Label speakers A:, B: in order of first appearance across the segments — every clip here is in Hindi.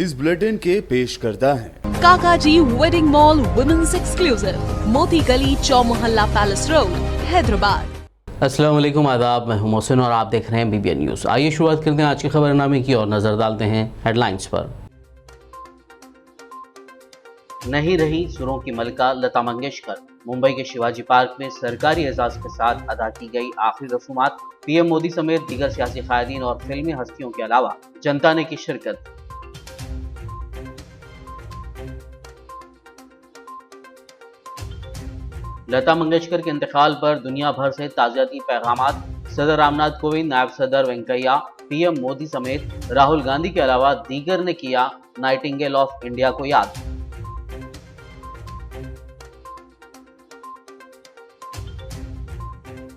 A: न्यूज बुलेटिन के पेश करता है
B: काकाजी वेडिंग मॉल वुमेन्स एक्सक्लूसिव, मोती गली, चौमुहल्ला पैलेस रोड, हैदराबाद।
C: अस्सलाम वालेकुम, आदाब। मैं हूं मोहसिन और आप देख रहे हैं BBN न्यूज़। आइए शुरुआत करते हैं आज की खबरनामे की और नजर डालते हैं हेडलाइंस पर। नहीं रही सुरों की मलका लता मंगेशकर। मुंबई के शिवाजी पार्क में सरकारी एजाज के साथ अदा की गई आखिरी रसूमात। PM मोदी समेत दीगर सियासी कायदीन और फिल्मी हस्तियों के अलावा जनता ने की शिरकत। लता मंगेशकर के इंतकाल पर दुनिया भर से ताज़ियती पैगामात। सदर रामनाथ कोविंद, नायब सदर वेंकैया, PM मोदी समेत राहुल गांधी के अलावा दीगर ने किया नाइटिंगेल ऑफ इंडिया को याद।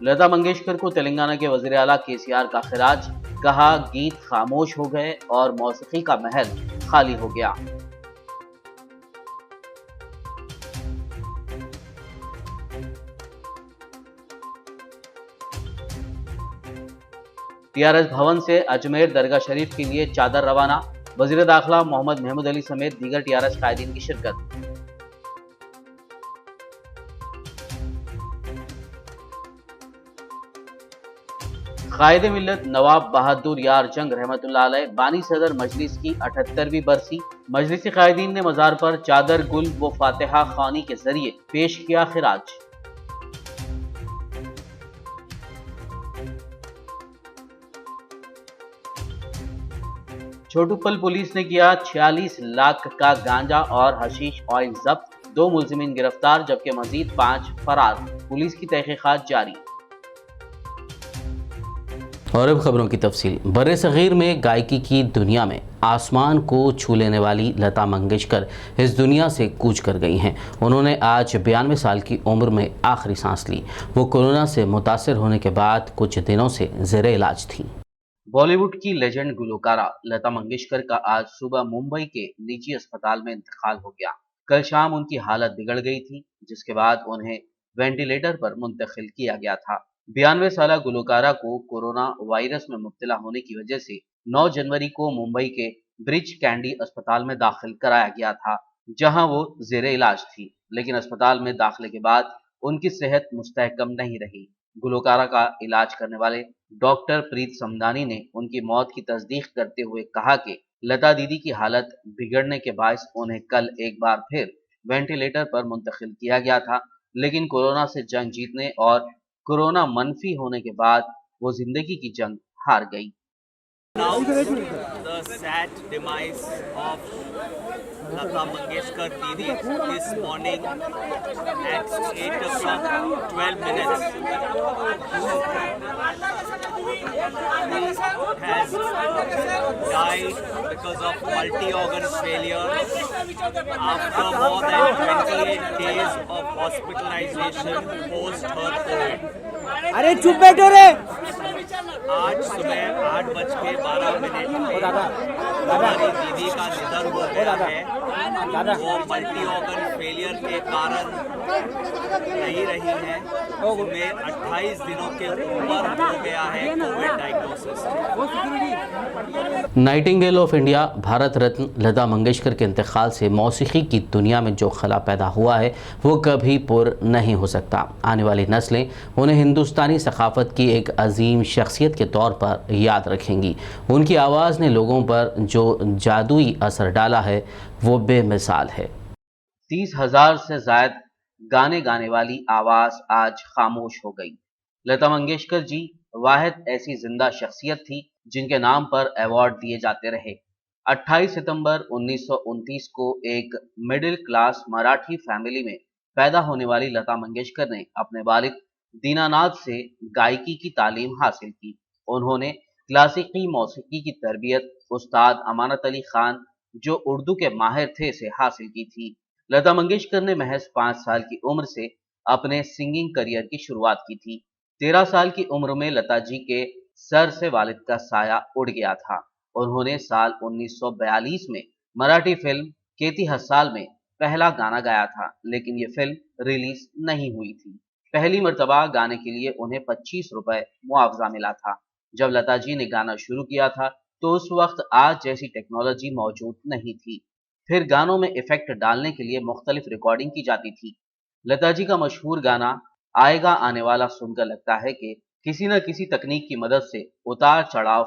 C: लता मंगेशकर को तेलंगाना के वज़ीर आला KCR का खिराज। कहा, गीत खामोश हो गए और मौसीकी का महल खाली हो गया। TRS भवन से अजमेर दरगाह शरीफ के लिए चादर रवाना। वज़ीर दाखिला मोहम्मद महमूद अली समेत दीगर TRS कायदीन की शिरकत। कायदे मिल्लत नवाब बहादुर यार जंग रहमतुल्लाह अलैह बानी सदर मजलिस की 78वीं बरसी। मजलिसी कायदीन ने मज़ार पर चादर, गुल व फातिहा ख़्वानी के जरिए पेश किया खिराज। छोटूपल पुलिस ने किया 46 लाख का गांजा और हशीश ऑयल जब्त। 2 मुलजिमीन गिरफ्तार जबकि मजीद 5 फरार। पुलिस की तहकीकात जारी। और अब खबरों की तफसील। बड़े सगीर में गायकी की दुनिया में आसमान को छू लेने वाली लता मंगेशकर इस दुनिया से कूच कर गई हैं। उन्होंने आज 92 साल की उम्र में आखिरी सांस ली। वो कोरोना से मुतासर होने के बाद कुछ दिनों से ज़ेरे इलाज थी। बॉलीवुड की लेजेंड गुलकारा लता मंगेशकर का आज सुबह मुंबई के निजी अस्पताल में इंतकाल हो गया। कल शाम उनकी हालत बिगड़ गई थी, जिसके बाद उन्हें वेंटिलेटर पर मुंतकिल किया गया था। 92 साल गुलकारा को कोरोना वायरस में मुब्तला होने की वजह से 9 जनवरी को मुंबई के ब्रिच कैंडी अस्पताल में दाखिल कराया गया था, जहां वो ज़ेरे इलाज थी। लेकिन अस्पताल में दाखिले के बाद उनकी सेहत मुस्तहकम नहीं रही। गुलकारा का इलाज करने वाले डॉक्टर प्रीत समदानी ने उनकी मौत की तस्दीक करते हुए कहा कि लता दीदी की हालत बिगड़ने के बायस उन्हें कल एक बार फिर वेंटिलेटर पर मुंतकिल किया गया था, लेकिन कोरोना से जंग जीतने और कोरोना मनफी होने के बाद वो जिंदगी की जंग हार गई।
D: The sad demise of Lata Mangeshkar Didi this morning at 8 o'clock 12 minutes has died because of multi-organ failure after more than 28 days of hospitalization post her COVID।
E: अरे चुप बैठो रे।
D: आज सुबह 8:12 हमारी दीदी का निधन हो गया है। वो मल्टी ऑर्गन फेलियर के कारण नहीं रही है। उन्हें 28 दिनों के ऊपर हो गया है covid diagnosis.
C: Nightingale of India Bharat Ratna Lata Mangeshkar के इंतकाल से मौसीकी की दुनिया में जो खला पैदा हुआ है वो कभी पुर नहीं हो सकता। आने वाली नस्लें उन्हें हिंदुस्तानी सकाफत की एक अजीम शख्सियत के तौर पर याद रखेंगी। उनकी आवाज़ ने लोगों पर जो जादुई असर डाला है वो बेमिसाल है।
F: 30,000 से ज़ायद गाने गाने वाली आवाज़ आज खामोश हो गई। लता मंगेशकर जी वाहिद ऐसी जिंदा शख्सियत थी जिनके नाम पर अवार्ड दिए जाते रहे। 28 सितंबर 1929 को एक मिडिल क्लास मराठी फैमिली में पैदा होने वाली लता मंगेशकर ने अपने वालिद दीनानाथ से गायकी की तालीम हासिल की। उन्होंने क्लासिकी मौसीकी की तरबियत उस्ताद अमानत अली खान, जो उर्दू के माहिर थे, से हासिल की थी। लता मंगेशकर ने महज 5 साल की उम्र से अपने सिंगिंग करियर की शुरुआत की थी। 13 साल की उम्र में लता जी के सर से वालिद का साया उड़ गया था। उन्होंने साल 1942 में मराठी फिल्म केती हसाल में पहला गाना गाया था, लेकिन ये फिल्म रिलीज नहीं हुई थी। पहली मर्तबा गाने के लिए उन्हें 25 रुपए मुआवजा मिला था। जब लता जी ने गाना शुरू किया था तो उस वक्त आज जैसी टेक्नोलॉजी मौजूद नहीं थी। फिर गानों में इफेक्ट डालने के लिए मुख्तलिफ रिकॉर्डिंग की जाती थी। लता जी का मशहूर गाना आएगा आने वाला सुनकर लगता है कि किसी न किसी तकनीक की मदद से उतार चढ़ाव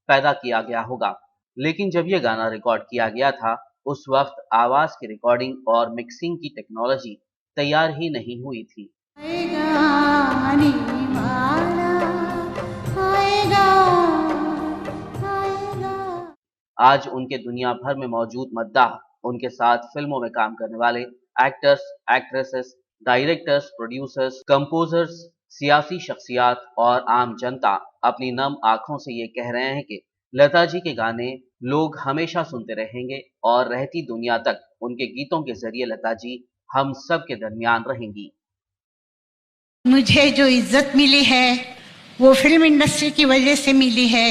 F: पैदा किया गया होगा, लेकिन जब यह गाना रिकॉर्ड किया गया था उस वक्त आवाज की रिकॉर्डिंग और मिक्सिंग की टेक्नोलॉजी तैयार ही नहीं हुई थी। आज उनके दुनिया भर में मौजूद मद्दाह, उनके साथ फिल्मों में काम करने वाले actors, actresses, directors, producers, composers, सियासी शख्सियात और आम जनता अपनी नम आंखों से ये कह रहे हैं कि लता जी के गाने लोग हमेशा सुनते रहेंगे और रहती दुनिया तक उनके गीतों के जरिए लता जी हम सब के दरमियान रहेंगी।
G: मुझे जो इज्जत मिली है वो फिल्म इंडस्ट्री की वजह से मिली है।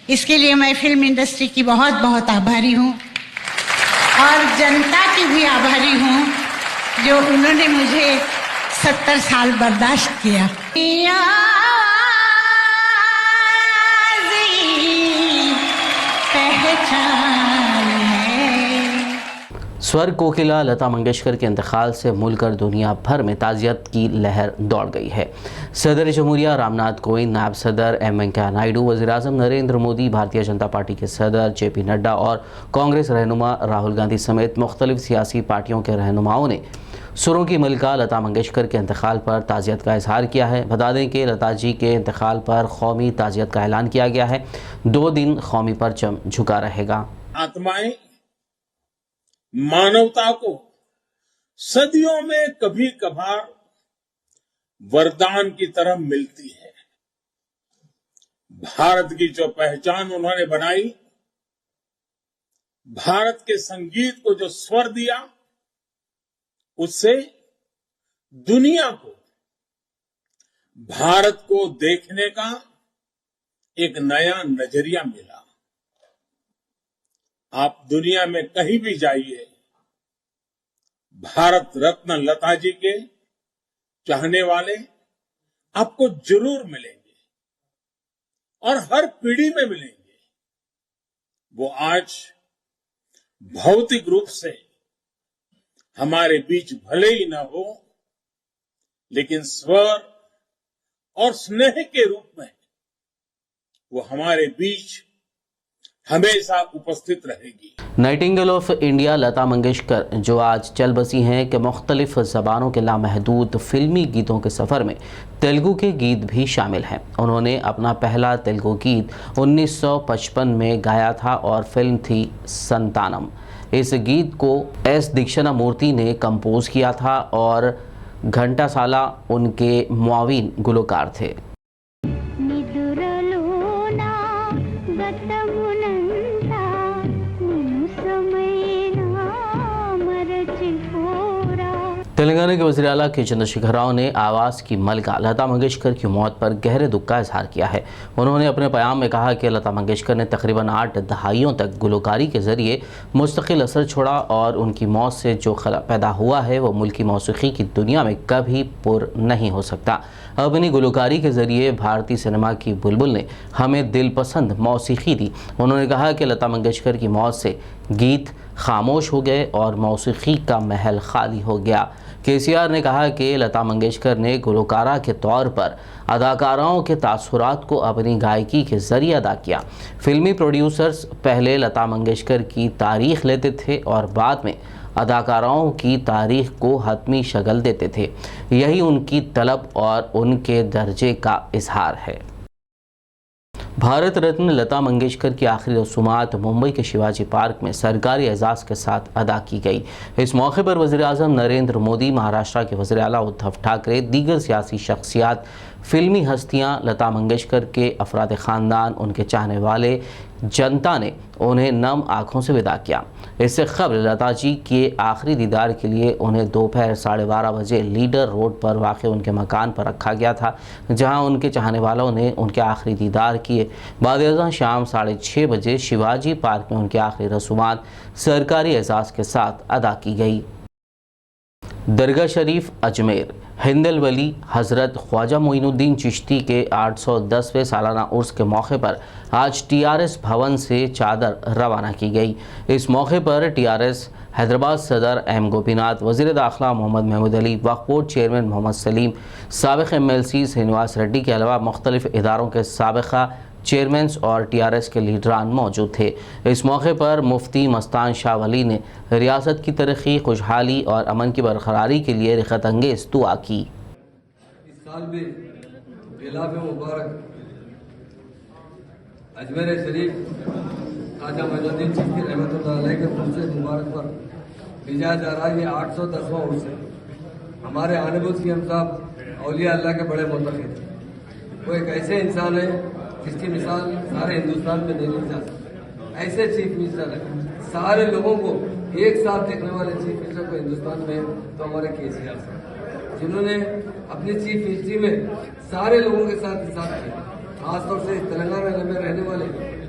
G: इसके लिए मैं फिल्म इंडस्ट्री की बहुत बहुत आभारी हूँ और जनता की भी आभारी हूँ जो उन्होंने मुझे 70 साल बर्दाश्त किया।
C: स्वर कोकिला लता मंगेशकर के इंतकाल से मुल्क और दुनिया भर में ताज़ियत की लहर दौड़ गई है। सदर जमहूरिया रामनाथ कोविंद, नायब सदर एम वेंकैया नायडू, वज़ीर-ए-आज़म नरेंद्र मोदी, भारतीय जनता पार्टी के सदर JP नड्डा और कांग्रेस रहनुमा राहुल गांधी समेत मुख्तलिफ सियासी पार्टियों के रहनुमाओं ने सुरों की मलिका लता मंगेशकर के इंतकाल पर ताज़ियत का इजहार किया है। बता दें कि लता जी के इंतकाल पर कौमी ताज़ियत का ऐलान किया गया है। 2 दिन कौमी परचम झुका रहेगा।
H: आत्माएं मानवता को सदियों में कभी कभार वरदान की तरह मिलती है। भारत की जो पहचान उन्होंने बनाई, भारत के संगीत को जो स्वर दिया, उससे दुनिया को भारत को देखने का एक नया नजरिया मिला। आप दुनिया में कहीं भी जाइए, भारत रत्न लता जी के चाहने वाले आपको जरूर मिलेंगे और हर पीढ़ी में मिलेंगे। वो आज भौतिक रूप से हमारे बीच भले ही न हो, लेकिन स्वर और स्नेह के रूप में वो हमारे बीच हमेशा उपस्थित रहेगी।
C: Nightingale of India Lata Mangeshkar, जो आज चल बसी हैं कि मुख्तलिफ ज़बानों के लामहदूद फिल्मी गीतों के सफ़र में तेलुगु के गीत भी शामिल हैं। उन्होंने अपना पहला तेलुगु गीत 1955 में गाया था और फिल्म थी संतानम। इस गीत को S दीक्षिणामूर्ति ने कंपोज किया था और घंटासाला उनके मुआविन गुलकार थे। तेलंगाना के वज़ीर आला के चंद्रशेखर राव ने आवाज़ की मलिका लता मंगेशकर की मौत पर गहरे दुख का इजहार किया है। उन्होंने अपने बयान में कहा कि लता मंगेशकर ने तकरीबन 8 दहाइयों तक गुलकारी के ज़रिए मुस्तकिल असर छोड़ा और उनकी मौत से जो खला पैदा हुआ है वो मुल्की मौसीकी की दुनिया में कभी पुर नहीं हो सकता। अपनी गुलकारी के ज़रिए भारतीय सिनेमा की बुलबुल ने हमें दिलपसंद मौसीकी दी। उन्होंने कहा कि लता मंगेशकर की मौत से गीत खामोश हो गए और मौसीकी का महल खाली हो गया। KCR ने कहा कि लता मंगेशकर ने गुलकारा के तौर पर अदाकाराओं के तासुरात को अपनी गायकी के ज़रिए अदा किया। फिल्मी प्रोड्यूसर्स पहले लता मंगेशकर की तारीख़ लेते थे और बाद में अदाकाराओं की तारीख़ को हतमी शक्ल देते थे। यही उनकी तलब और उनके दर्जे का इजहार है। भारत रत्न लता मंगेशकर की आखिरी रसूमात मुंबई के शिवाजी पार्क में सरकारी एजाज़ के साथ अदा की गई। इस मौके पर वज़ीर-ए-आज़म नरेंद्र मोदी, महाराष्ट्र के वज़ीर आला उद्धव ठाकरे, दीगर सियासी शख्सियात, फिल्मी हस्तियां, लता मंगेशकर के अफराद ख़ानदान, उनके चाहने वाले जनता ने उन्हें नम आँखों से विदा किया। इससे ख़ब्र लता जी के आखिरी दीदार के लिए उन्हें दोपहर 12:30 बजे लीडर रोड पर वाक़ उनके मकान पर रखा गया था, जहां उनके चाहने वालों ने उनके आखिरी दीदार किए। बाद शाम 6:30 बजे शिवाजी पार्क में उनकी आखिरी रसूमात सरकारी एजाज़ के साथ अदा की गई। दरगाह शरीफ अजमेर। हिंदल वली हज़रत ख्वाजा मोइनुद्दीन चिश्ती के 810वें सालाना उर्स के मौके पर आज टीआरएस भवन से चादर रवाना की गई। इस मौके पर टीआरएस हैदराबाद सदर एम गोपीनाथ, वज़ीर दाखिला मोहम्मद महमूद अली, वक्फ बोर्ड चेयरमैन मोहम्मद सलीम, साबिक़ MLC श्रीनिवास रेड्डी के अलावा मुख्तलिफ इदारों के साबिक़ा चेयरमैन्स और टीआरएस के लीडरान मौजूद थे। इस मौके पर मुफ्ती मस्तान शाह वली ने रियासत की तरक्की, खुशहाली और अमन की बरकरारी के लिए रिखत अंगेज़ दुआ की।
I: इस साल भी गिलाफ मुबारक अजमेर शरीफ ख्वाजा मोइनुद्दीन चिश्ती रहमतुल्लाह अलैह के फुर्सत मुबारक पर भेजा जा रहा है। ये 810वां उर्स है। हमारे आनेबुल सीएम साहब औलिया अल्लाह के बड़े मुतक़िद थे। वो एक ऐसे इंसान है जिसकी मिसाल सारे हिंदुस्तान में नहीं ली जा सकती। ऐसे चीफ मिनिस्टर है, सारे लोगों को एक साथ देखने वाले चीफ मिनिस्टर को हिंदुस्तान में तो हमारे केसीआर साहब, जिन्होंने अपनी चीफ मिनिस्ट्री में सारे लोगों के साथ इंसाफ किया। खासतौर से तेलंगाना में रहने वाले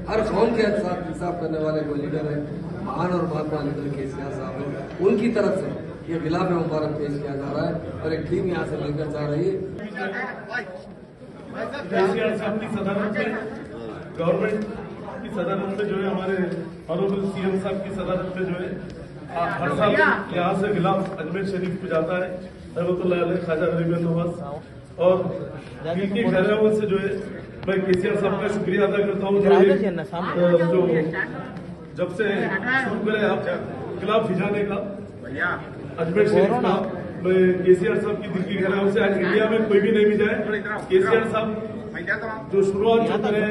I: हर कौम के साथ इंसाफ करने वाले कोई लीडर है, महान और महात्मा लीडर केसीआर साहब है। उनकी तरफ से ये गिलाफ मुबारक पेश किया जा रहा है और एक टीम यहाँ से लेकर जा रही है।
J: केसीआर साहब की सदारत में, गवर्नमेंट की सदारत में जो है, हमारे ऑनरेबल सीएम साहब की सदारत में जो है हर साल यहाँ से गिलाफ अजमेर शरीफ को जाता है रहमतुल्लाह अलैह ख्वाजा गरीब नवाज। और दिल की गहराइयों से जो है मैं केसीआर साहब का शुक्रिया अदा करता हूँ जो जब से शुरू करे आप गिलाफ भिजाने का अजमेर शरीफ का, मैं केसीआर साहब की दिल की गहराइयों से, आज इंडिया में कोई भी नहीं भी जाए, केसीआर साहब जो शुरुआत जो करे,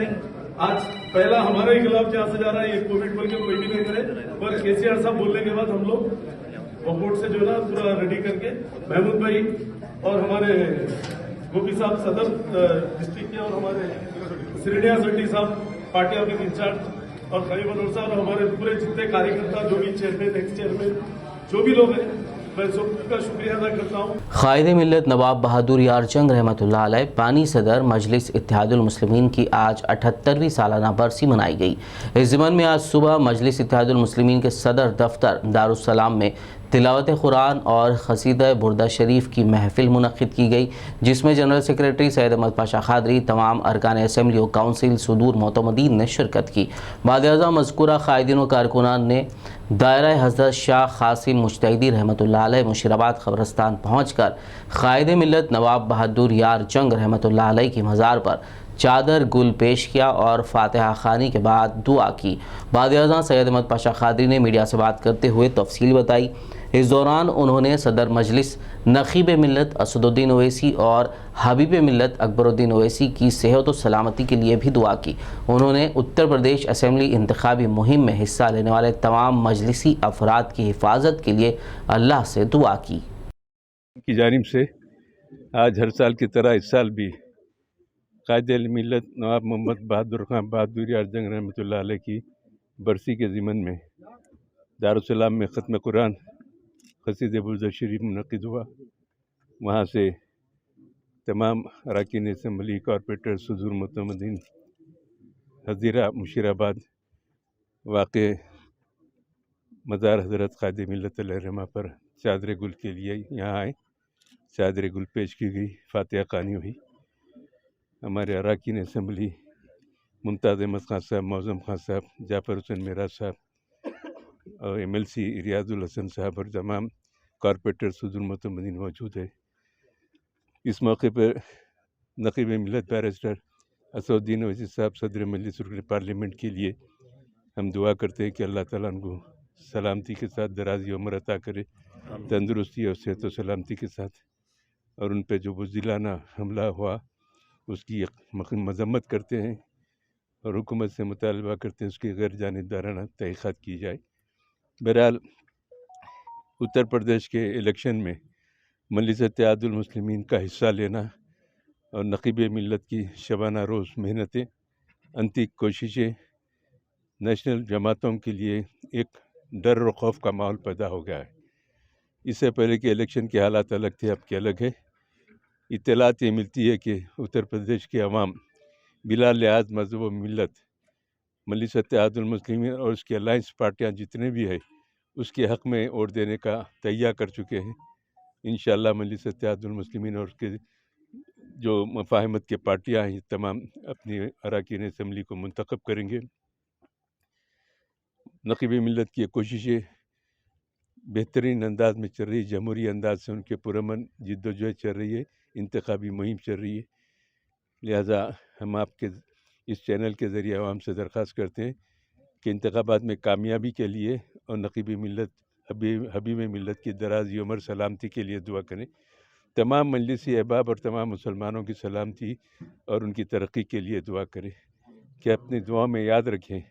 J: आज पहला हमारा ही गिलाफ जहाँ से जा रहा है, ये कोविड बोल के कोई भी नहीं करे, पर केसीआर साहब बोलने के बाद हम लोग वोट से जो है ना पूरा रेडी करके महमूद भाई और हमारे गोपी साहब सदर डिस्ट्रिक्ट के और हमारे श्रीनिवास रेड्डी साहब पार्टी ऑफिस इंचार्ज और खलीफ मनोहर साहब और हमारे पूरे जितने कार्यकर्ता, जो भी चेयरमैन, एक्स चेयरमैन, जो भी लोग हैं, मैं सबका शुक्रिया अदा करता हूँ।
C: क़ायद मिल्लत नवाब बहादुर यार जंग रहमतुल्लाह अलैह पानी सदर मजलिस इत्तेहादुल मुस्लिमीन की आज 78वीं सालाना बरसी मनाई गई। इस ज़िमन में आज सुबह मजलिस इत्तेहादुल मुस्लिमीन के सदर दफ्तर दारुस्सलाम में तिलावत कुरान और क़सीदा बुर्दा शरीफ की महफिल मुनक़्क़िद की गई, जिसमें जनरल सेक्रेटरी सैयद अहमद पाशा खादरी, तमाम अरकान असम्बली और काउंसिल, सुदूर मोतमदीन ने शिरकत की। बाद मज़कूरा क़ायदीन व कारकुनान ने दायरा हज़रत शाह क़ासिम मुजतहिदी रहमतुल्लाह अलैह मुशीराबाद क़ब्रस्तान पहुँच कर क़ायद मिल्लत नवाब बहादुर यार जंग रहमतुल्लाह अलैह की मज़ार पर चादर गुल पेश किया और फातिहा खानी के बाद दुआ की। बाद सैयद अहमद पाशा खादरी ने मीडिया से बात करते हुए तफसील बताई। इस दौरान उन्होंने सदर मजलिस नकीब मिल्लत असदुद्दीन ओवैसी और हबीब मिल्लत अकबरुद्दीन ओवैसी की सेहत और सलामती के लिए भी दुआ की। उन्होंने उत्तर प्रदेश असम्बली इंतखाबी मुहिम में हिस्सा लेने वाले तमाम मजलिसी अफराद की हिफाजत के लिए अल्लाह से दुआ की
J: जानिब से आज हर साल की तरह इस साल भी क़ायद मिल्लत नवाब मोहम्मद बहादुर खान बहादुर यार जंग रहमतुल्लाह अलैह की बरसी के ज़िमन में दारुस्सलाम में ख़त्म कुरान क़सीदा बुर्दा शरीफ मुनक़्क़िद हुआ। वहाँ से तमाम अरकान असम्बली, कॉरपोरेटर, सुदूर मोतमदीन हज़ीरा मुशीराबाद वाक़े मज़ार हज़रत क़ायद मिल्लत अलैहिर्रहमा पर चादर गुल के लिए यहाँ आए। चादर गुल पेश की गई, फातिहा ख़वानी हुई। हमारे अरकान असम्बली मुमताज़ अहमद खान साहब, मौज़म खान साहब, जाफ़र हुसैन मेराज साहब और MLC रियाजुल हसन साहब और तमाम कॉरपोरेटर, सुदूर मोतमदीन मौजूद है। इस मौके पर नक़ीब मिल्लत बैरिस्टर असदुद्दीन ओवैसी साहब सदर मजलिस पार्लियामेंट के लिए हम दुआ करते हैं कि अल्लाह ताला उनको सलामती के साथ दराज़ी उम्र अता करे, तंदुरुस्ती और सेहत और सलामती के साथ, और उन पर जो बुज़दिलाना हमला हुआ उसकी मज़म्मत करते हैं और हुकूमत से मुतालबा करते हैं उसकी गैर जानिबदाराना तहक़ीक़ात की जाए। बहरहाल उत्तर प्रदेश के इलेक्शन में मजलिस इत्तेहादुल मुस्लिमीन का हिस्सा लेना और नक़ीब मिल्लत की शबाना रोज़ मेहनतें, अंतिक कोशिशें नेशनल जमातों के लिए एक डर और खौफ का माहौल पैदा हो गया है। इससे पहले कि इलेक्शन के हालात अलग थे, अब के अलग है। इत्तलात ये मिलती है कि उत्तर प्रदेश के अवाम बिला लिहाज मज़हब व मिल्लत मजलिस इत्तेहादुल मुस्लिमीन और उसकी अलायंस पार्टियाँ जितने भी है उसके हक़ में वोट देने का तैयार कर चुके हैं इंशाअल्लाह मजलिस इत्तेहादुल मुस्लिमीन और उसके जो मफाहमत के पार्टियाँ हैं तमाम अपनी अरकान असम्बली को मुंतखब करेंगे। नक़ीब मिल्लत की कोशिशें बेहतरीन अंदाज में चल रही है, जमहूरी अंदाज से उनके पुरअमन जिद्दोजहद चल रही है, इंतखाबी मुहिम चल रही है। लिहाजा हम आपके इस चैनल के ज़रिए आवाम से दरख्वास्त करते हैं कि इंतखाबात में कामयाबी के लिए और नक़ीब मिल्लत हबीब मिल्लत की दराज़ी उम्र सलामती के लिए दुआ करें। तमाम मजलिसी अहबाब और तमाम मुसलमानों की सलामती और उनकी तरक्की के लिए दुआ करें कि अपनी दुआओं में याद रखें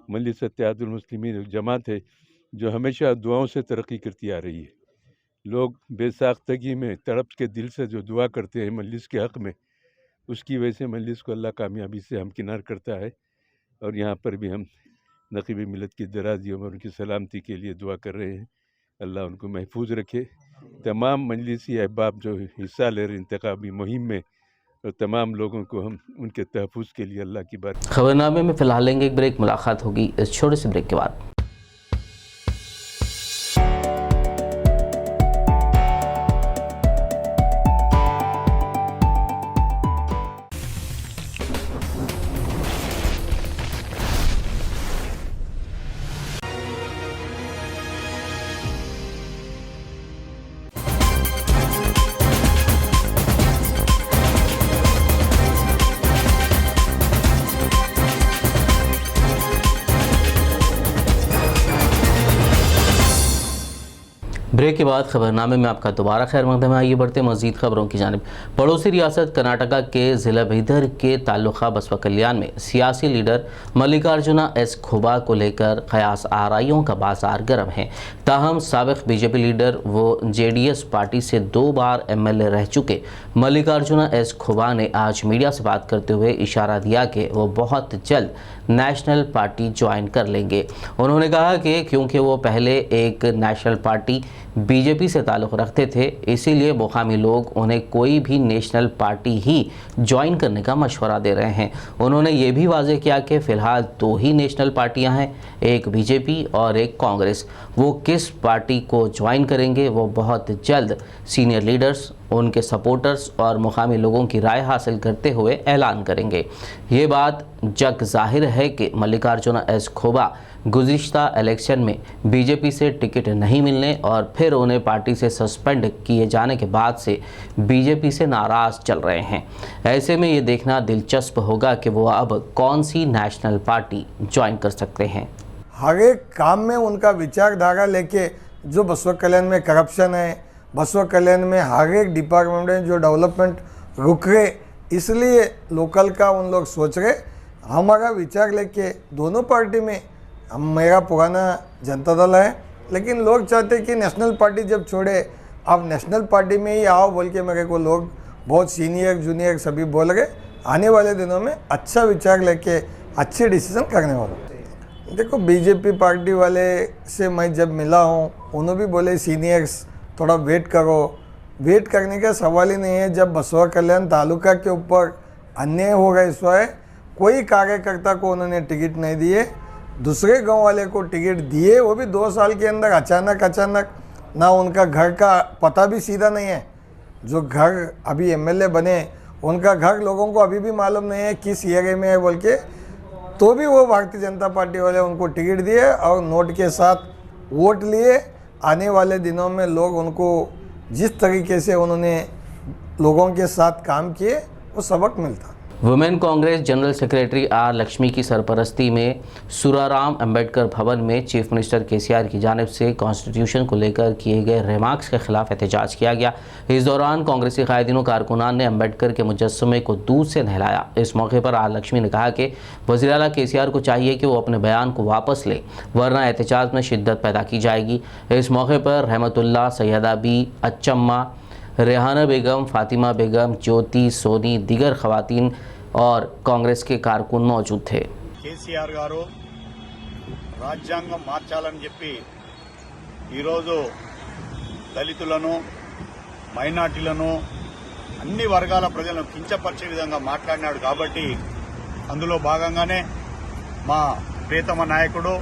J: मजलिस इत्तेहादुल मुस्लिमीन जमात है जो हमेशा दुआओं से तरक्की करती आ रही है। लोग बेसाख्तगी में तड़प के दिल से जो दुआ करते हैं मजलिस के हक़ में, उसकी वजह से मजलिस को अल्लाह कामयाबी से हमकिनार करता है। और यहाँ पर भी हम नक़ीब मिल्लत की दराज़ी उम्र उनकी सलामती के लिए दुआ कर रहे हैं। अल्लाह उनको महफूज रखे। तमाम मजलिसी अहबाब जो हिस्सा ले रहे इंतखाबी मुहिम में और तमाम लोगों को हम उनके तहफ़्फ़ुज़ के लिए अल्लाह की बात।
C: खबरनामे में फ़िलहाल लेंगे एक ब्रेक, मुलाकात होगी इस छोटे से ब्रेक के बाद। ब्रेक के बाद खबरनामे में आपका दोबारा खैर मकदम है। आइए बढ़ते मज़ीद खबरों की जानिब। पड़ोसी रियासत कर्नाटका के ज़िला बीदर के ताल्लुक़ा बसवा कल्याण में सियासी लीडर मल्लिकार्जुना एस खुबा को लेकर क़यास आराइयों का बाजार गर्म है। ताहम साबिक़ बीजेपी लीडर व जेडीएस पार्टी से 2 बार एमएलए रह चुके मल्लिकार्जुना एस खुबा ने आज मीडिया से बात करते हुए इशारा दिया कि वो बहुत जल्द नेशनल पार्टी ज्वाइन कर लेंगे। उन्होंने कहा कि क्योंकि वो पहले एक नेशनल पार्टी बीजेपी से ताल्लुक़ रखते थे, इसीलिए मुकामी लोग उन्हें कोई भी नेशनल पार्टी ही ज्वाइन करने का मशवरा दे रहे हैं। उन्होंने ये भी वाज़ेह किया कि फ़िलहाल 2 ही नेशनल पार्टियां हैं, एक बीजेपी और एक कांग्रेस। वो किस पार्टी को ज्वाइन करेंगे वो बहुत जल्द सीनियर लीडर्स, उनके सपोर्टर्स और मुकामी लोगों की राय हासिल करते हुए ऐलान करेंगे। ये बात जग ज़ाहिर है कि मल्लिकार्जुना एस खुबा गुज़िश्ता इलेक्शन में बीजेपी से टिकट नहीं मिलने और फिर उन्हें पार्टी से सस्पेंड किए जाने के बाद से बीजेपी से नाराज़ चल रहे हैं। ऐसे में ये देखना दिलचस्प होगा कि वो अब कौन सी नेशनल पार्टी ज्वाइन कर सकते हैं।
K: हर एक काम में उनका विचारधारा लेके, जो बसवा कल्याण में करप्शन है, बसवा कल्याण में हर एक डिपार्टमेंट में जो डेवलपमेंट रुक रहे, इसलिए लोकल का उन लोग सोच रहे। हमारा विचार लेके दोनों पार्टी में, मेरा पुराना जनता दल है, लेकिन लोग चाहते कि नेशनल पार्टी जब छोड़े अब नेशनल पार्टी में ही आओ बोल के मेरे को लोग बहुत सीनियर जूनियर सभी बोल रहे। आने वाले दिनों में अच्छा विचार लेके अच्छे डिसीजन करने वाला। देखो बीजेपी पार्टी वाले से मैं जब मिला हूँ, उन्होंने भी बोले सीनियर्स थोड़ा वेट करो। वेट करने का सवाल ही नहीं है। जब बसवा कल्याण तालुका के ऊपर अन्याय हो गया, इस वजह कोई कार्यकर्ता को उन्होंने टिकट नहीं दिए, दूसरे गांव वाले को टिकट दिए, वो भी 2 साल के अंदर अचानक। ना उनका घर का पता भी सीधा नहीं है। जो घर अभी एमएलए बने उनका घर लोगों को अभी भी मालूम नहीं है किस एरिया में है बोल के, तो भी वो भारतीय जनता पार्टी वाले उनको टिकट दिए और नोट के साथ वोट लिए। आने वाले दिनों में लोग उनको जिस तरीके से उन्होंने लोगों के साथ काम किए वो सबक मिलता।
C: Women Congress general secretary are Lakshmi की सरपरस्ती में सुराराम अंबेडकर भवन में चीफ मिनिस्टर केसीआर की जानिब से कॉन्स्टिट्यूशन को लेकर किए गए रिमार्क्स के खिलाफ एहतजाज किया गया। इस दौरान कांग्रेसी कायदीन कारकुनान ने अंबेडकर के मुजस्समे को दूध से नहलाया। इस मौके पर आर लक्ष्मी ने कहा कि वज़ीर आला केसीआर को चाहिए कि वो अपने बयान को वापस ले, वरना एहतजाज में शिद्दत पैदा की जाएगी। इस मौके पर रहमतुल्लाह, सैयदा बी, अच्चम्मा, रेहाना बेगम, फातिमा बेगम, ज्योति, सोनी, दीगर खवातीन और कांग्रेस के कारकुन मौजूद थे।
L: కేసీఆర్ గారు రాజ్యాంగం మార్చాలని చెప్పి ఈరోజు దళితులను, మైనార్టీలను, అన్ని వర్గాల ప్రజలను కించపరిచే విధంగా మాట్లాడినాడు కాబట్టి అందులో భాగంగానే మా ప్రియతమ నాయకుడు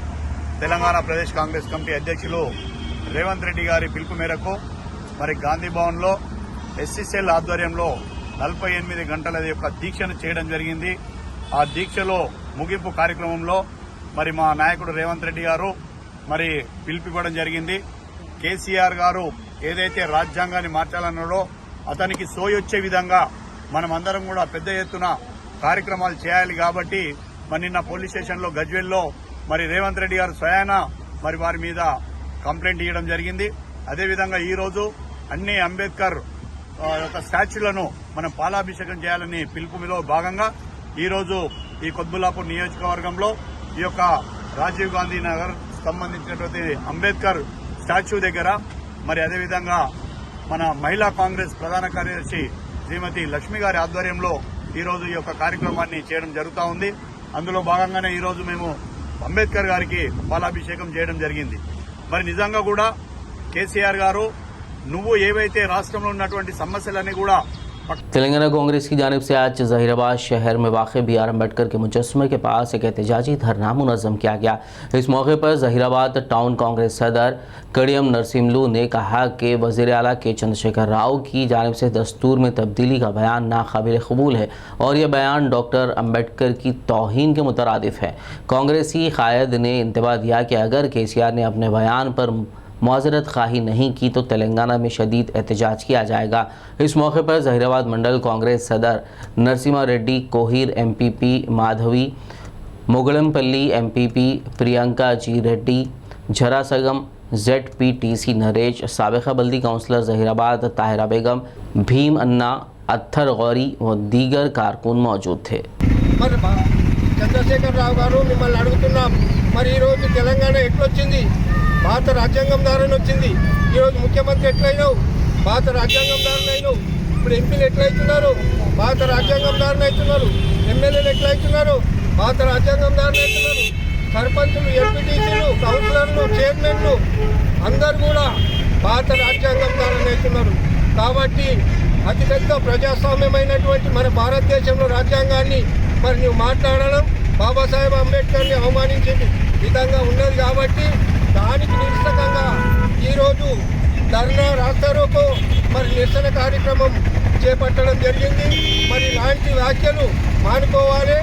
L: తెలంగాణ ప్రదేశ్ కాంగ్రెస్ కమిటీ అధ్యక్షులు రేవంత్ రెడ్డి గారి పిలుపు మేరకు మరి గాంధీ భవన్లో ఎస్సీసీఎల్ ఆధ్వర్యంలో 48 గంటల యొక్క దీక్షను చేయడం జరిగింది. ఆ దీక్షలో ముగింపు కార్యక్రమంలో మరి మా నాయకుడు రేవంత్ రెడ్డి గారు మరి పిలిపివ్వడం జరిగింది. కేసీఆర్ గారు ఏదైతే రాజ్యాంగాన్ని మార్చాలన్నాడో అతనికి సోయొచ్చే విధంగా మనమందరం కూడా పెద్ద ఎత్తున కార్యక్రమాలు చేయాలి. కాబట్టి మరి నిన్న పోలీస్ స్టేషన్లో గజ్వేల్లో మరి రేవంత్ రెడ్డి గారు స్వయాన మరి వారి మీద కంప్లైంట్ ఇవ్వడం జరిగింది. అదేవిధంగా ఈ రోజు అన్ని అంబేద్కర్ యొక్క స్టాచ్యూలను మనం పాలాభిషేకం చేయాలని పిలుపులో భాగంగా ఈ రోజు ఈ కొత్బుల్లాపూర్ నియోజకవర్గంలో ఈ యొక్క రాజీవ్ గాంధీ నగర్ సంబంధించినటువంటి అంబేద్కర్ స్టాచ్యూ దగ్గర మరి అదేవిధంగా మన మహిళా కాంగ్రెస్ ప్రధాన కార్యదర్శి శ్రీమతి లక్ష్మి గారి ఆధ్వర్యంలో ఈ రోజు ఈ యొక్క కార్యక్రమాన్ని చేయడం జరుగుతూ ఉంది. అందులో భాగంగానే ఈ రోజు మేము అంబేద్కర్ గారికి పాలాభిషేకం చేయడం జరిగింది. మరి నిజంగా కూడా కేసీఆర్ గారు నువ్వు ఏవైతే రాష్ట్రంలో ఉన్నటువంటి సమస్యలన్నీ కూడా
C: तेलंगाना कांग्रेस की जानिब से आज जहीराबाद शहर में वाक़ BR अम्बेडकर के मुजस्समे के पास एक एहतजाजी धरना मुनज़्ज़म किया गया। इस मौके पर जहीराबाद टाउन कांग्रेस सदर कड़ियम नरसिम्लू ने कहा कि वज़ीर आला के चंद्रशेखर राव की जानिब से दस्तूर में तब्दीली का बयान नाकाबिल कबूल है और यह बयान डॉक्टर अम्बेडकर की तौहीन के मुतरादिफ है। कांग्रेसी कायद ने इंतबा दिया कि अगर KCR ने अपने बयान पर मुआज़रत खाही नहीं की तो तेलंगाना में शदीद एहतजाज किया जाएगा। इस मौके पर जहीराबाद मंडल कांग्रेस सदर Narasimha Reddy, Kohir MPP Madhavi, मोगलमपल्ली MPP Priyanka ji Reddy, झरासगम ZPTC Naresh, साबिका बल्दी काउंसलर जहीराबाद ताहिरा बेगम, भीम अन्ना, अत्थर गौरी व दीगर कारकुन मौजूद थे।
M: చంద్రశేఖర్ రావు గారు మిమ్మల్ని అడుగుతున్నాం, మరి ఈరోజు తెలంగాణ ఎట్లొచ్చింది? భారత రాజ్యాంగం ద్వారా వచ్చింది. ఈరోజు ముఖ్యమంత్రి ఎట్లయినావు? భారత రాజ్యాంగం ద్వారా అయినావు. ఇప్పుడు ఎంపీలు ఎట్లయితున్నారు? భారత రాజ్యాంగం ద్వారా అవుతున్నారు. ఎమ్మెల్యేలు ఎట్లయితున్నారు? భారత రాజ్యాంగం ద్వారా అవుతున్నారు. సర్పంచులు, ఎంపీటీసీలు, కౌన్సిలర్లు, చైర్మన్లు అందరూ కూడా భారత రాజ్యాంగం ద్వారా అవుతున్నారు. కాబట్టి అతిపెద్ద ప్రజాస్వామ్యమైనటువంటి మన భారతదేశంలో రాజ్యాంగాన్ని మరి నువ్వు మాట్లాడడం బాబాసాహెబ్ అంబేద్కర్ని అవమానించే విధంగా ఉన్నది. కాబట్టి దానికి నిరసనగా ఈరోజు ధర్నా రాస్తారోకో మరి నిరసన కార్యక్రమం చేపట్టడం జరిగింది. మరి ఇలాంటి వ్యాఖ్యలు మానుకోవాలి,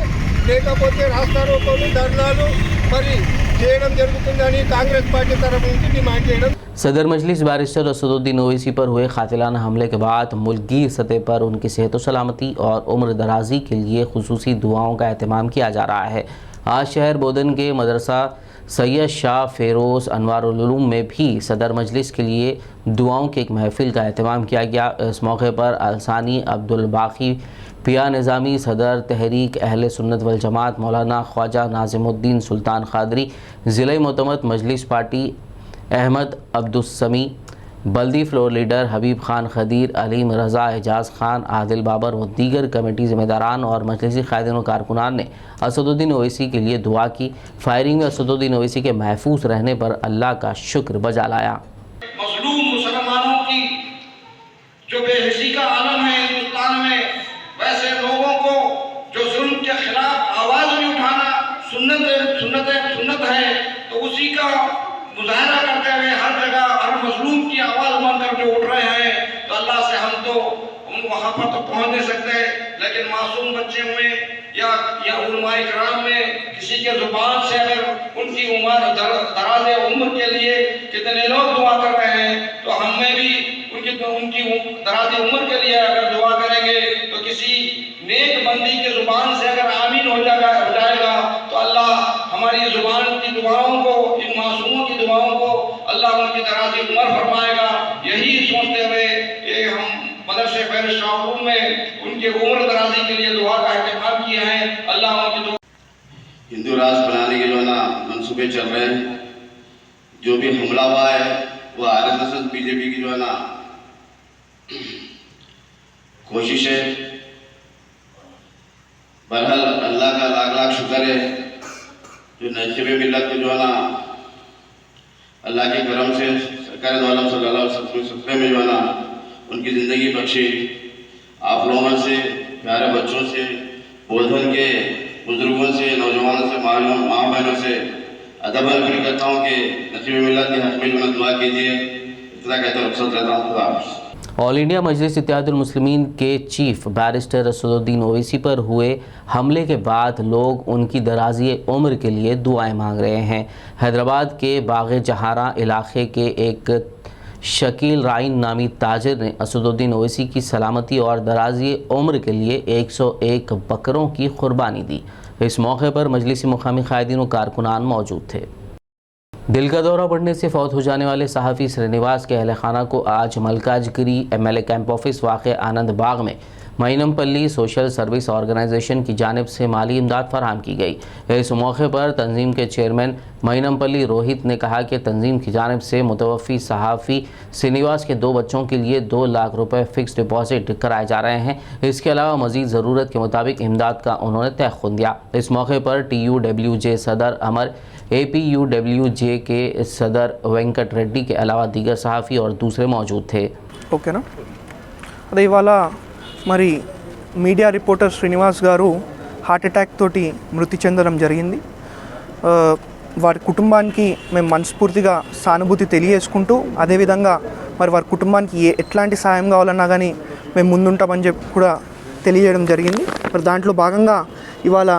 M: లేకపోతే రాస్తారోకోలు ధర్నాలు మరి చేయడం జరుగుతుందని కాంగ్రెస్ పార్టీ తరఫు నుంచి డిమాండ్ చేయడం।
C: सदर मजलिस बैरिस्टर असदुद्दीन ओवैसी पर हुए कातिलाना हमले के बाद मुल्की सतह पर उनकी सेहत व सलामती और उम्र दराजी के लिए खुसूसी दुआओं का एहतमाम किया जा रहा है। आज शहर बोधन के मदरसा सैयद शाह फेरोज़ अनवारुल उलूम में भी सदर मजलिस के लिए दुआओं की एक महफिल का एहतमाम किया गया। इस मौके पर अलसानी अब्दुल बाकी, पिया निज़ामी, सदर तहरीक अहले सुन्नत वल जमात मौलाना ख्वाजा नाज़िमुद्दीन सुल्तान क़ादरी, ज़िले मोतमद मजलिस पार्टी अहमद अब्दुस्समी, बल्दी फ्लोर लीडर हबीब खान खदीर, अलीम रज़ा, एजाज़ खान, आदिल बाबर व दीगर कमेटी ज़िम्मेदारान और मजलिसी क़ायदीन व कारकुनान ने असदुद्दीन ओवैसी के लिए दुआ की। फायरिंग में असदुद्दीन ओवैसी के महफूज रहने पर अल्लाह का शुक्र बजा लाया।
N: मज़लूम मुसलमानों की जो बेहिसी का आलम है हिंदुस्तान में, वैसे लोगों को जो जुल्म के खिलाफ आवाज़ भी उठाना सुन्नत है, तो उसी का मुजाहरा करते हुए हर जगह हर मजलूम की आवाज़ बनकर जो उठ रहे हैं, तो अल्लाह से हम वहाँ पर तो पहुँच नहीं सकते, लेकिन मासूम बच्चे हुए या उलमाए किराम में किसी के जुबान से अगर उनकी उम्र दराज उम्र के लिए कितने लोग दुआ कर रहे हैं, तो हमें भी उनकी दराज उम्र के लिए अगर दुआ करेंगे तो किसी नेक बंदी के जुबान से अगर आमीन हो जाएगा तो अल्लाह हमारी जुबान की दुआओं को, इन मासूमों की दुआओं को अल्लाह उनकी दराज़ी उम्र फरमाएगा। यही सोचते हुए कि हम मदरसे फैज़ शाहरूम में उनके उम्र दराज़ी के लिए दुआ का एहतमाम किया है। अल्लाह उनकी
O: हिंदू राष्ट्र बनाने के जो है ना मंसूबे चल रहे हैं, जो भी हमला हुआ है वो RSS BJP की जो है ना कोशिश है। बहरहाल अल्लाह का लाख लाख शुक्र है जो नसीब मिल्लत को जो है ना अल्लाह के करम से सरकार आलम सल्लल्लाहु अलैहि वसल्लम में जो है ना उनकी ज़िंदगी बख्शी। आप लोगों से, प्यारे बच्चों से, बोधन के बुजुर्गों से, नौजवानों से, माँ बहनों से अदब अपील करता हूँ कि नसीब मिल्लत के हक़ में जो है दुआ कीजिए। खुदा कहते रुखसत लेता हूँ। खुदा हाफ़िज़।
C: ऑल इंडिया मजलिस इत्तेहादुल मुस्लिमीन के चीफ बैरिस्टर असदुद्दीन ओवैसी पर हुए हमले के बाद लोग उनकी दराज़ी उम्र के लिए दुआएं मांग रहे हैं। हैदराबाद के बाग़े जहारा इलाके के एक शकील राइन नामी ताजिर ने असदुद्दीन ओवैसी की सलामती और दराज़ी उम्र के लिए 101 बकरों की कुर्बानी दी। इस मौके पर मजलिसी मुकामी कायदीन और कारकुनान मौजूद थे। दिल का दौरा पड़ने से फौत हो जाने वाले सहाफ़ी श्रीनिवास के अहल खाना को आज मलकाजगिरी MLA कैंप ऑफिस वाक़ आनंद बाग में मैनमपल्ली सोशल सर्विस ऑर्गेनाइजेशन की जानिब से माली इमदाद फराहम की गई। इस मौके पर तंजीम के चेयरमैन मैनमपल्ली रोहित ने कहा कि तंजीम की जानिब से मुतवफ़ी सहाफ़ी श्रीनिवास के 2 बच्चों के लिए 2 लाख रुपए फ़िक्स डिपॉजिट कराए जा रहे हैं। इसके अलावा मज़ीद ज़रूरत के मुताबिक इमदाद का उन्होंने तयख़ुन दिया। इस मौके पर TUWJ सदर अमर, APUWJ के सदर वेंकट रेड्डी के अलावा दीगर सहाफ़ी और दूसरे मौजूद थे।
P: ओके ना अरे इवाला మరి మీడియా రిపోర్టర్ శ్రీనివాస్ గారు హార్ట్ అటాక్ తోటి మృతి చెందడం జరిగింది। వారి కుటుంబానికి మేము మనస్ఫూర్తిగా సానుభూతి తెలియజేసుకుంటూ అదేవిధంగా మరి వారి కుటుంబానికి ఎట్లాంటి సాయం కావాలన్నా కానీ మేము ముందుంటామని చెప్పి కూడా తెలియజేయడం జరిగింది। మరి దాంట్లో భాగంగా ఇవాళ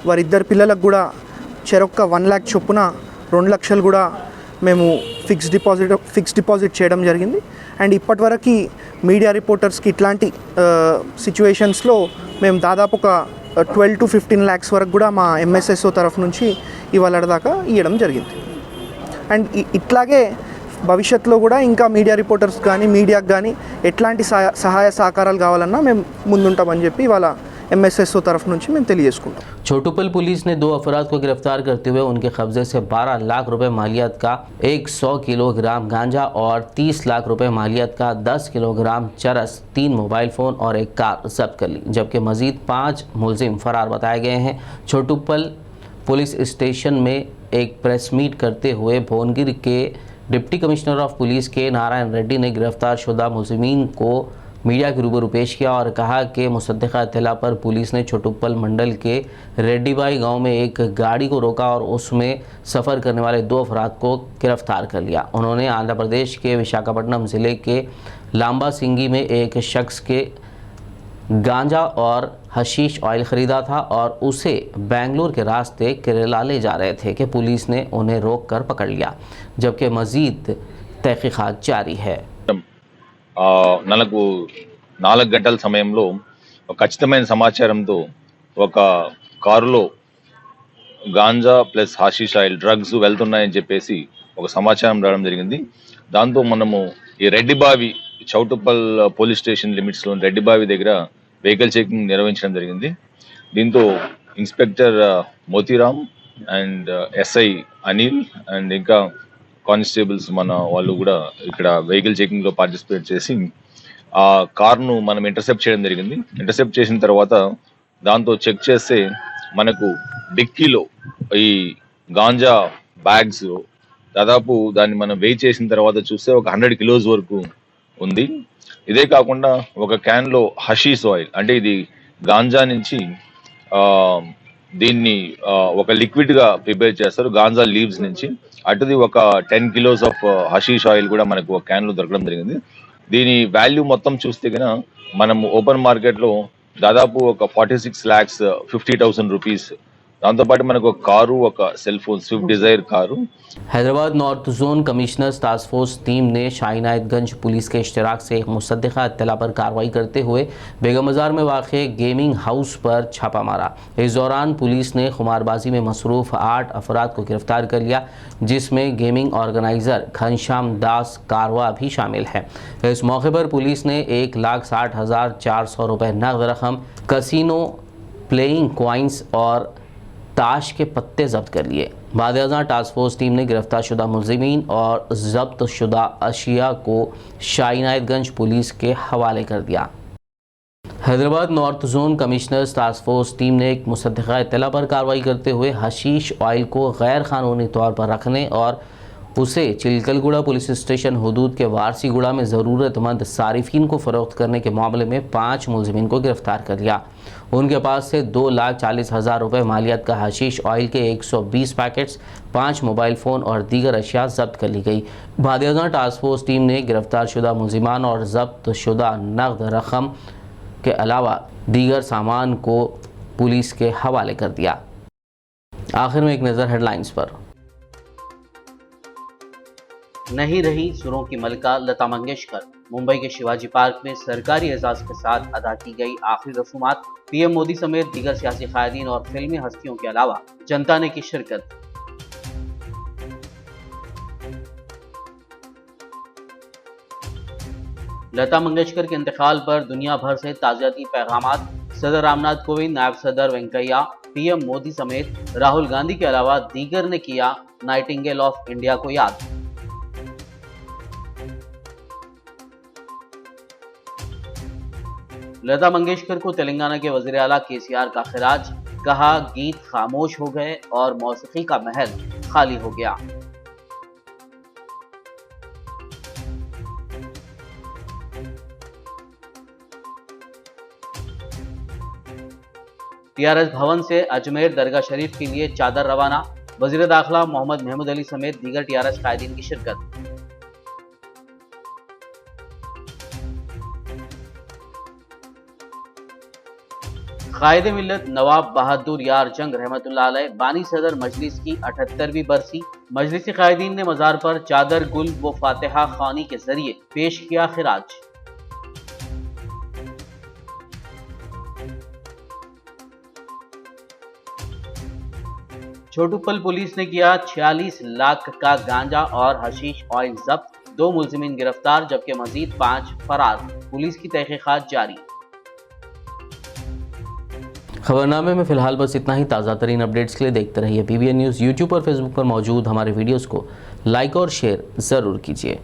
P: వారిద్దరు పిల్లలకు కూడా చెరొక్క 1 లక్ష చొప్పున 2 లక్షలు కూడా మేము ఫిక్స్ డిపాజిట్ చేయడం జరిగింది। అండ్ ఇప్పటివరకు మీడియా రిపోర్టర్స్కి ఇట్లాంటి సిచ్యువేషన్స్లో మేము దాదాపు ఒక 12 to 15 lakhs వరకు కూడా మా MSSO తరఫు నుంచి ఇవాళ దాకా ఇవ్వడం జరిగింది। అండ్ ఇట్లాగే భవిష్యత్తులో కూడా ఇంకా మీడియా రిపోర్టర్స్ కానీ మీడియాకు కానీ ఎట్లాంటి సహాయ సహకారాలు కావాలన్నా మేము ముందుంటామని చెప్పి ఇవాళ MSSO तरफ నుంచి మేము తెలియజేసుకుంటాం।
C: छोटूपल पुलिस ने 2 अफराद को गिरफ्तार करते हुए उनके कब्जे से 12 लाख रुपए मालियत का 100 किलोग्राम गांजा और 30 लाख रुपए मालियत का 10 किलोग्राम चरस, 3 मोबाइल फ़ोन और एक कार जब्त कर ली, जबकि मज़ीद 5 मुलजिम फरार बताए गए हैं। छोटूपल पुलिस स्टेशन में एक प्रेस मीट करते हुए भुवनगिर के डिप्टी कमिश्नर ऑफ पुलिस के नारायण रेड्डी ने गिरफ्तार शुदा मुलजिमीन को मीडिया के रूबरू पेश किया और कहा कि मुसद्दिक़ा इत्तला पर पुलिस ने छोटूपल मंडल के रेड्डीबाई गांव में एक गाड़ी को रोका और उसमें सफ़र करने वाले 2 अफराद को गिरफ्तार कर लिया। उन्होंने आंध्र प्रदेश के विशाखापट्टनम ज़िले के लांबा सिंगी में एक शख्स के गांजा और हशीश ऑयल ख़रीदा था और उसे बेंगलुरु के रास्ते केरला ले जा रहे थे कि पुलिस ने उन्हें रोक कर पकड़ लिया, जबकि मज़ीद तहक़ीक़ात जारी है।
Q: 4 గంటల సమయంలో ఖచ్చితమైన సమాచారంతో ఒక కారులో గాంజా ప్లస్ హాషిష్ ఆయిల్ డ్రగ్స్ వెళ్తున్నాయని చెప్పేసి ఒక సమాచారం రావడం జరిగింది। దాంతో మనము ఈ రెడ్డిబావి చౌటుప్పల్ పోలీస్ స్టేషన్ లిమిట్స్లో రెడ్డిబావి దగ్గర వెహికల్ చెకింగ్ నిర్వహించడం జరిగింది। దీంతో inspector Motiram and SI Anil and ఇంకా కానిస్టేబుల్స్ మన వాళ్ళు కూడా ఇక్కడ వెహికల్ చెకింగ్ లో పార్టిసిపేట్ చేసి ఆ కార్ను మనం ఇంటర్సెప్ట్ చేయడం జరిగింది। ఇంటర్సెప్ట్ చేసిన తర్వాత దాంతో చెక్ చేస్తే మనకు డిక్కీలో ఈ గాంజా బ్యాగ్స్ దాదాపు దాన్ని మనం వెయిట్ చేసిన తర్వాత చూస్తే ఒక 100 కిలోస్ వరకు ఉంది। ఇదే కాకుండా ఒక క్యాన్ లో హషీష్ ఆయిల్ అంటే ఇది గాంజా నుంచి దీన్ని ఒక లిక్విడ్ గా ప్రిపేర్ చేస్తారు గాంజా లీవ్స్ నుంచి, అటుది ఒక 10 kilos ఆఫ్ హషీష్ ఆయిల్ కూడా మనకు ఒక క్యాన్ లో దొరకడం జరిగింది। దీని వాల్యూ మొత్తం చూస్తే కనుక మనం ఓపెన్ మార్కెట్ లో దాదాపు ఒక 46,50,000 రూపీస్, దాంతోపాటు మనకు ఒక కారు, ఒక cell phone Swift Dzire car.
C: Hyderabad north zone commissioners task force team ने शाहीनायतगंज पुलिस के इश्तराक से एक मुसद्दिक़ा इत्तला पर कार्रवाई करते हुए बेगम बाजार में वाक़े गेमिंग हाउस पर छापा मारा। इस दौरान पुलिस ने खुमारबाजी में मसरूफ़ 8 अफराद को गिरफ्तार कर लिया, जिसमें गेमिंग ऑर्गेनाइज़र घनश्याम दास कारवा भी शामिल है। इस मौके पर पुलिस ने 1,60,400 रुपये नकद रकम, कसिनो, प्लेइंग कॉइन्स और ताश के पत्ते जब्त कर लिए। बाद टास्क फोर्स टीम ने गिरफ्तार शुदा मुलजिमीन और जब्त शुदा अशिया को शाहीनायतगंज पुलिस के हवाले कर दिया। Hyderabad north zone commissioners task force team ने एक मुसद्दिक़ा इत्तला पर कार्रवाई करते हुए हशीश ऑयल को गैर कानूनी तौर पर रखने और उसे चिलकलगुड़ा पुलिस स्टेशन हदूद के वारसीगुड़ा में ज़रूरतमंद सारिफिन को फ़रोख्त करने के मामले में 5 मुलजिमीन को गिरफ्तार कर लिया। उनके पास से 2,40,000 रुपये मालियत का हशीश ऑयल के 120 पैकेट्स, 5 मोबाइल फ़ोन और दीगर अशिया जब्त कर ली गई। भादियागंज टास्क फोर्स टीम ने गिरफ्तार शुदा मुलजिमान और जब्त शुदा नकद रकम के अलावा दीगर सामान को पुलिस के हवाले कर दिया। आखिर में एक नज़र हेडलाइंस पर।
F: नहीं रही सुरों की मलका लता मंगेशकर। मुंबई के शिवाजी पार्क में सरकारी एजाज के साथ अदा की गई आखिरी रसूमात। पीएम मोदी समेत दीगर सियासी कायदीन और फिल्मी हस्तियों के अलावा जनता ने की शिरकत। लता मंगेशकर के इंतकाल पर दुनिया भर से ताज़ियती पैगामात। सदर रामनाथ कोविंद, नायब सदर वेंकैया, पीएम मोदी समेत राहुल गांधी के अलावा दीगर ने किया नाइटिंगेल ऑफ इंडिया को याद। लता मंगेशकर को तेलंगाना के वज़ीर आला केसीआर का खिराज। कहा, गीत खामोश हो गए और मौसीकी का महल खाली हो गया। टीआरएस भवन से अजमेर दरगाह शरीफ के लिए चादर रवाना। वज़ीर दाखिला मोहम्मद महमूद अली समेत दीगर टीआरएस कायदीन की शिरकत। कायद मिल्लत नवाब बहादुर यार जंग रहमतुल्लाह अलैह बानी सदर मजलिस की 78वीं बरसी। मजलिसी कायदीन ने मज़ार पर चादर, गुल व फातिहा खानी के जरिए पेश किया खिराज। छोटूपल पुलिस ने किया 46 लाख का गांजा और हशीश ऑयल जब्त। 2 मुलजिमीन गिरफ्तार जबकि मजीद 5 फरार। पुलिस की तहकीकात जारी।
C: खबरनामे में फिलहाल बस इतना ही। ताज़ा तरीन अपडेट्स के लिए देखते रहिए PBN न्यूज़। यूट्यूब और फेसबुक पर मौजूद हमारे वीडियोस को लाइक और शेयर ज़रूर कीजिए।